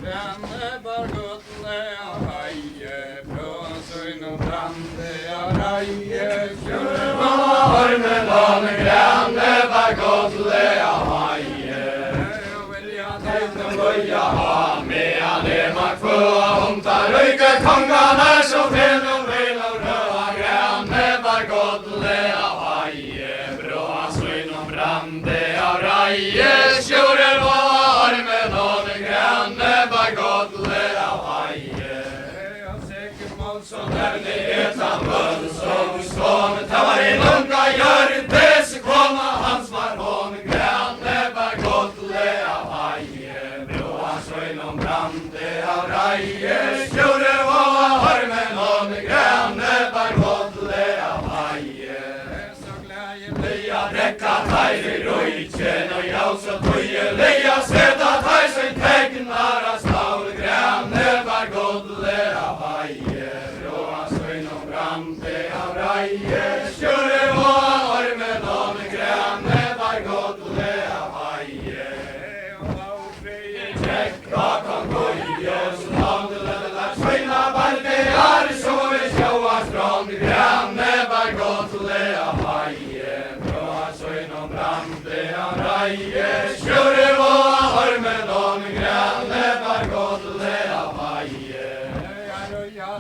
Gränne bar gutle av haje, från syn och brande av raje. Tjurre var med lån, gränne bar gutle av haje. Jag vill jag tänkte böja ha med han är makt för hon tar röjka kongarna så fel och väl och röva. Gränne bar gutle av haje, från syn och brande av raje. Tjurre var med lån, gränne bar gutle av haje. Jag säker mål så där det är han som stånd. Ta var en unga gör inte så komma hans var hon. Gränne bar gutle av haje, blåa sjön om brande av raje. Tjurre var med lån, gränne bar gutle av haje. Så glädje blir jag räcka tajr i röjtjen och jag så tuje leja sätta tajr sig tegnar av stavl. Gränne bar gutle av haje, blåa sjön om brande av raje. Tjurre var med lån, gränne bar gutle av haje. Bakom bojen så långt det lär skina balde är så vi sjåa strand. Gränne bar gutle av haje, blåa sjön om brande av raje. Tjurre var med lån, gränne bar gutle av haje.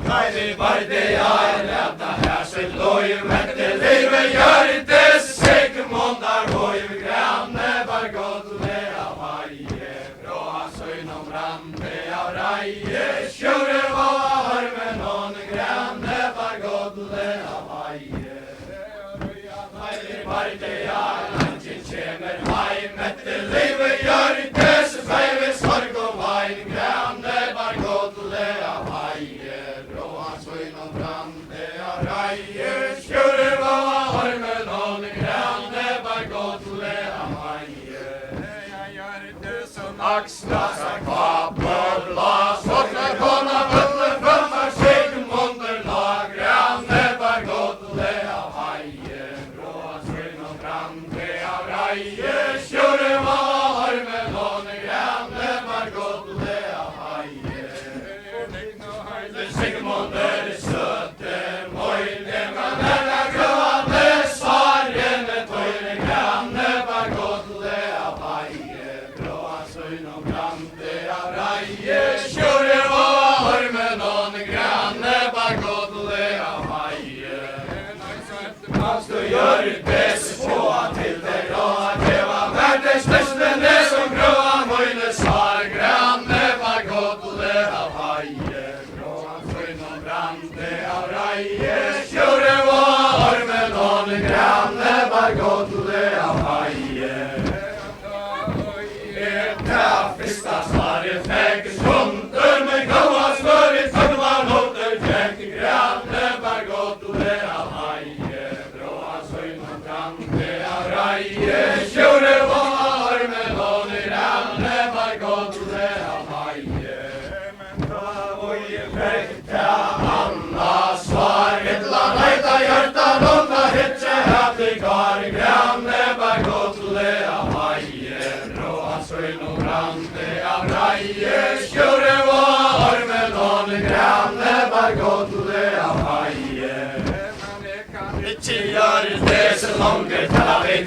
Tajde balde är lätta här sig loj, men det livet gör inte säker måndar hoj. Gränne bar gutle av haje, blåa sjön om brande av raje. Tjurre var med lån, gränne bar gutle av haje. Tajde balde är lantin kommer heim, det livet gör inte så fejve sorg och vajn. Gränne bar gutle av haje, blåa sjön om brande av raje. Tjurre var med lån, gränne bar gutle av haje. Jag gör inte som axlas av kapablas, och när kona bulle frammar sig munderlag. Gränne bar gutle av haje, blåa sjön om brande av raje. Tjurre var med lån, gränne bar gutle av haje. Sigmunder sötte mojne, men denna gröne svaren tojne. Gränne bar gutle av haje, blåa sjön om brande av raje. Tjurre var med lån, gränne bar gutle av haje. Fast du gör det bäst på till det råa, det var världens största det som gröa mojne svar. Gränne bar gutle av haje, blåa sjön om brande av raje. Tjurre var med lån, gränne bar gutle av haje. Det första svaret fäckes under med goa svaret som var låter tänkt. Gränne bar gutle av haje, blåa sjön om brande av raje. Tjurre var med lån, gränne bar gutle av haje. Men ta vojen fäkta Anna svaret la najta hjärtan onda hitche att det går. Gränne bar gutle av haje, blåa sjön om brande av raje. Tjurre var med lån, gränne bar gutle av haje. Inte gör det så långt tala vi till,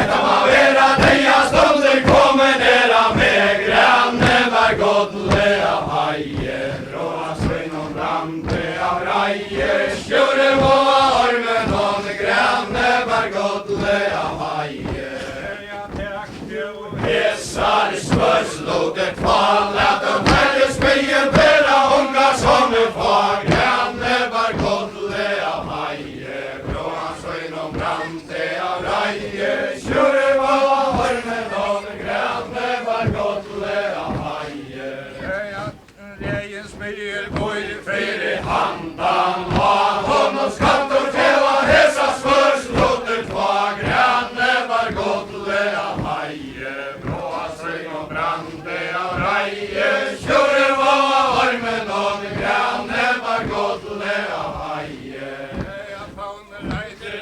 det må vera deja stunder kommer nera med. Gränne bar gutle av haje, blåa sjön om brande av raje. Tjurre var med lån, gränne bar gutle av haje. Hesar spörslodet kvar, lät de färre spejen bära unga som en far. Gränne bar gutle av haje, blåa sjön om brande av raje. Tjurre var med lån, gränne bar gutle av haje. Rejens spel går fred i handan, av honom skatt och täva. Hesar spörslodet kvar, gränne bar gutle av haje, blåa sjön om brande av raje. Tjurre var med lån, gränne bar gutle av haje.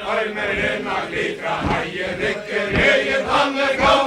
Armer en maglitra haje, rycker egen hammer gav